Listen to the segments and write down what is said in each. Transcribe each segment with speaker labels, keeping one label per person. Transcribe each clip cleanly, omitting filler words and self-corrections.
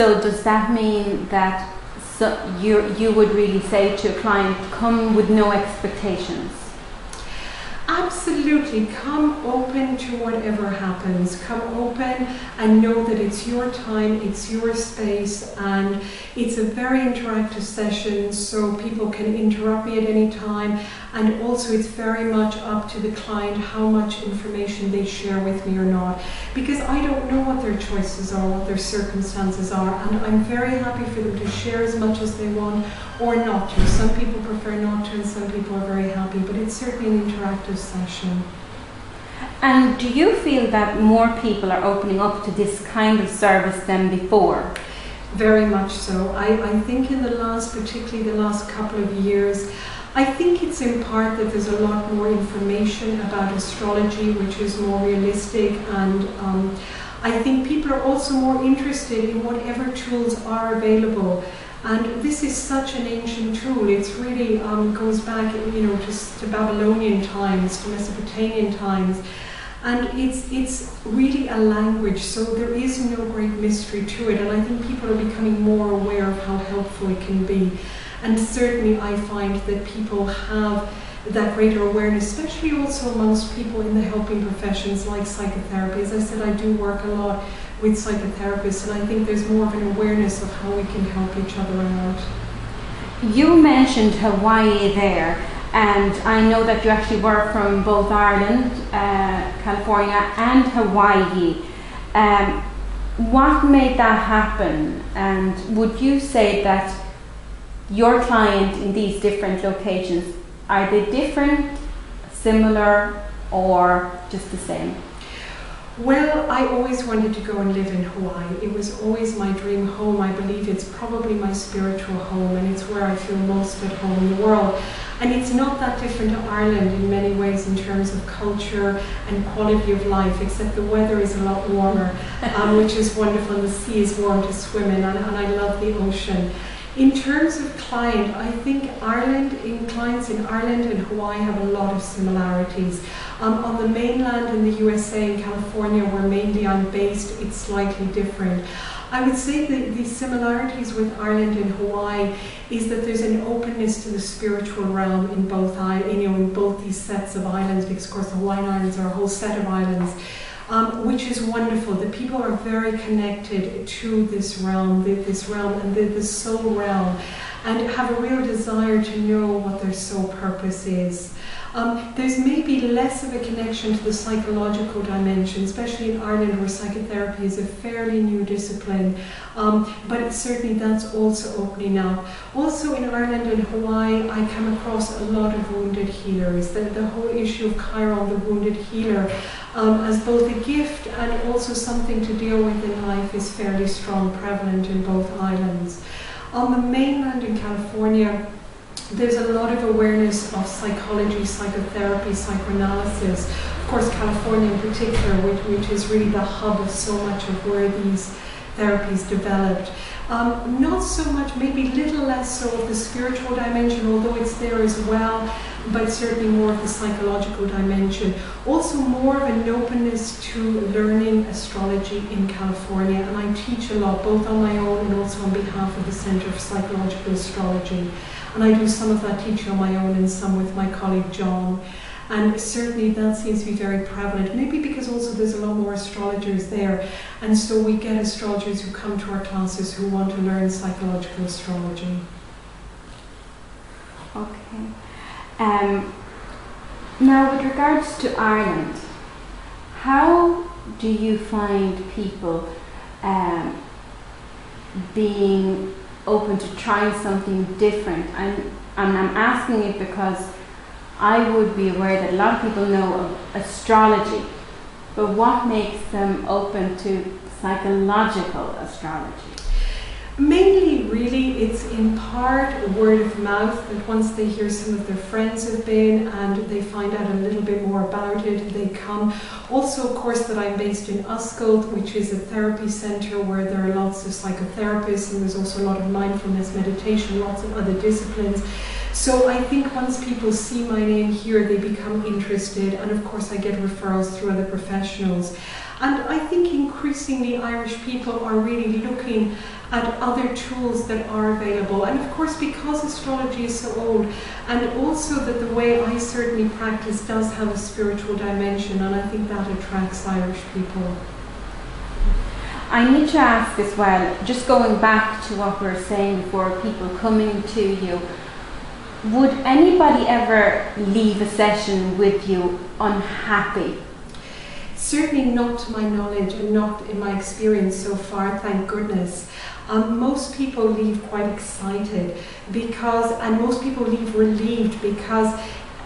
Speaker 1: So does that mean that you would really say to a client, come with no expectations?
Speaker 2: Absolutely. Come open to whatever happens. Come open and know that it's your time, it's your space, and it's a very interactive session, so people can interrupt me at any time, and also it's very much up to the client how much information they share with me or not, because I don't know what their choices are, what their circumstances are, and I'm very happy for them to share as much as they want or not to. Some people prefer not to and some people are very happy, but it's certainly an interactive session.
Speaker 1: And do you feel that more people are opening up to this kind of service than before?
Speaker 2: Very much so. I think in the last, particularly the last couple of years, I think it's in part that there's a lot more information about astrology, which is more realistic, and I think people are also more interested in whatever tools are available. And this is such an ancient tool. It's really goes back, to Babylonian times, to Mesopotamian times, and it's really a language. So there is no great mystery to it, and I think people are becoming more aware of how helpful it can be. And certainly, I find that people have that greater awareness, especially also amongst people in the helping professions like psychotherapy. As I said, I do work a lot with psychotherapists, and I think there's more of an awareness of how we can help each other out.
Speaker 1: You mentioned Hawaii there, and I know that you actually were from both Ireland, California and Hawaii. What made that happen, and would you say that your client in these different locations, are they different, similar, or just the same?
Speaker 2: Well, I always wanted to go and live in Hawaii. It was always my dream home. I believe it's probably my spiritual home, and it's where I feel most at home in the world. And it's not that different to Ireland in many ways in terms of culture and quality of life, except the weather is a lot warmer, which is wonderful, and the sea is warm to swim in, and I love the ocean. In terms of client, I think clients in Ireland and Hawaii have a lot of similarities. On the mainland in the USA and California, where mainly I'm based, it's slightly different. I would say that the similarities with Ireland and Hawaii is that there's an openness to the spiritual realm in both in both these sets of islands, because of course the Hawaiian Islands are a whole set of islands. Which is wonderful. The people are very connected to this realm and the soul realm, and have a real desire to know what their soul purpose is. There's maybe less of a connection to the psychological dimension, especially in Ireland, where psychotherapy is a fairly new discipline, but certainly that's also opening up. Also in Ireland and Hawaii, I come across a lot of wounded healers. The whole issue of Chiron, the wounded healer, as both a gift and also something to deal with in life, is fairly strong, prevalent in both islands. On the mainland in California, there's a lot of awareness of psychology, psychotherapy, psychoanalysis. Of course, California in particular, which is really the hub of so much of where these therapies developed. Not so much, maybe a little less so of the spiritual dimension, although it's there as well, but certainly more of the psychological dimension. Also more of an openness to learning astrology in California, and I teach a lot, both on my own and also on behalf of the Center for Psychological Astrology. And I do some of that teaching on my own and some with my colleague John. And certainly that seems to be very prevalent, maybe because also there's a lot more astrologers there, and so we get astrologers who come to our classes who want to learn psychological astrology.
Speaker 1: Okay. Now, with regards to Ireland, how do you find people being open to trying something different? And I'm asking it because I would be aware that a lot of people know of astrology, but what makes them open to psychological astrology?
Speaker 2: Mainly, really, it's in part word of mouth, that once they hear some of their friends have been and they find out a little bit more about it, they come. Also, of course, that I'm based in Uskeld, which is a therapy centre where there are lots of psychotherapists, and there's also a lot of mindfulness meditation, lots of other disciplines. So I think once people see my name here, they become interested, and of course I get referrals through other professionals. And I think increasingly Irish people are really looking at other tools that are available. And of course, because astrology is so old, and also that the way I certainly practice does have a spiritual dimension, and I think that attracts Irish people.
Speaker 1: I need to ask as well, just going back to what we were saying before, people coming to you, would anybody ever leave a session with you unhappy?
Speaker 2: Certainly not to my knowledge, and not in my experience so far, thank goodness. Most people leave quite excited because, and most people leave relieved because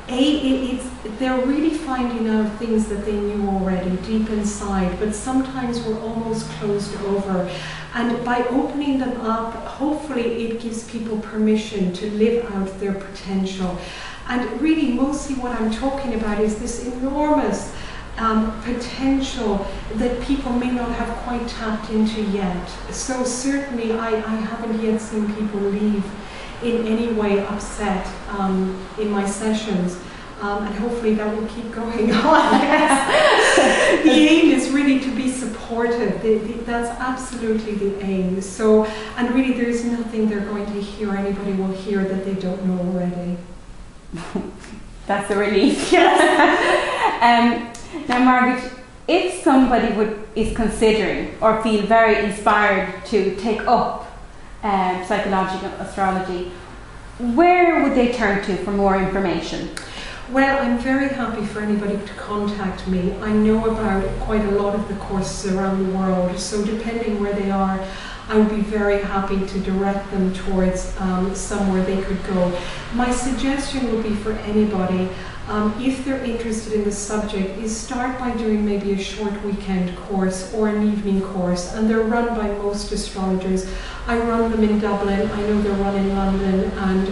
Speaker 2: they're really finding out things that they knew already deep inside, but sometimes we're almost closed over. And by opening them up, hopefully it gives people permission to live out their potential. And really, mostly what I'm talking about is this enormous potential that people may not have quite tapped into yet. So certainly I haven't yet seen people leave in any way upset in my sessions, and hopefully that will keep going on. The aim is really to be supportive. That's absolutely the aim. So, and really there is nothing they're going to hear, anybody will hear that they don't know already.
Speaker 1: That's a relief. Yes. Now, Margaret, if somebody is considering or feel very inspired to take up psychological astrology, where would they turn to for more information?
Speaker 2: Well, I'm very happy for anybody to contact me. I know about quite a lot of the courses around the world, so depending where they are, I would be very happy to direct them towards somewhere they could go. My suggestion would be for anybody, if they're interested in the subject, is start by doing maybe a short weekend course or an evening course, and they're run by most astrologers. I run them in Dublin, I know they're run in London, and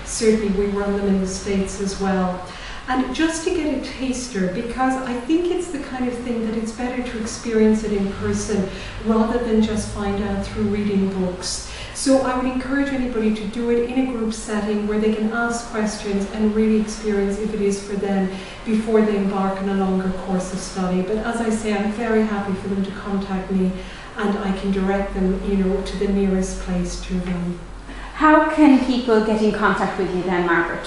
Speaker 2: certainly we run them in the States as well. And just to get a taster, because I think it's the kind of thing that it's better to experience it in person rather than just find out through reading books. So I would encourage anybody to do it in a group setting where they can ask questions and really experience if it is for them before they embark on a longer course of study. But as I say, I'm very happy for them to contact me, and I can direct them, to the nearest place to them. How can people get in contact with you then, Margaret?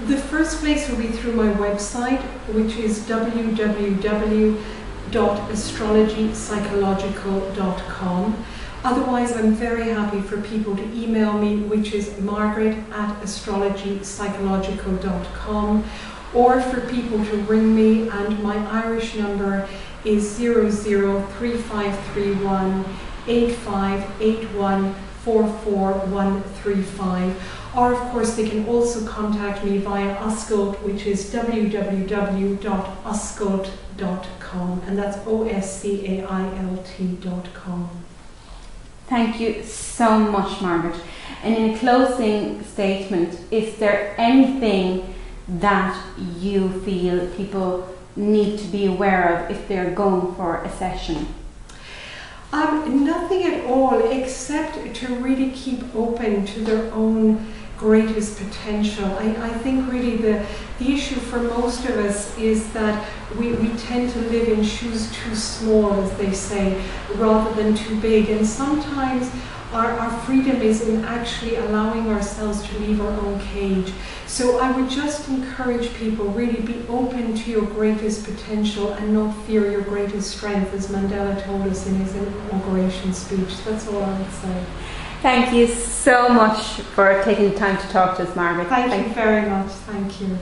Speaker 2: The first place will be through my website, which is www.astrologypsychological.com. Otherwise, I'm very happy for people to email me, which is margaret@astrologypsychological.com, or for people to ring me, and my Irish number is 003531 8581 44135. Or of course they can also contact me via Oscult, which is www.oscult.com, and that's OSCAILT.com. Thank you so much, Margaret. And in a closing statement, is there anything that you feel people need to be aware of if they're going for a session? Nothing at all, except to really keep open to their own greatest potential. I think really the issue for most of us is that we tend to live in shoes too small, as they say, rather than too big. And sometimes our freedom is in actually allowing ourselves to leave our own cage. So I would just encourage people, really be open to your greatest potential and not fear your greatest strength, as Mandela told us in his inauguration speech. That's all I would say. Thank you so much for taking the time to talk to us, Margaret. Thank you very much. Thank you.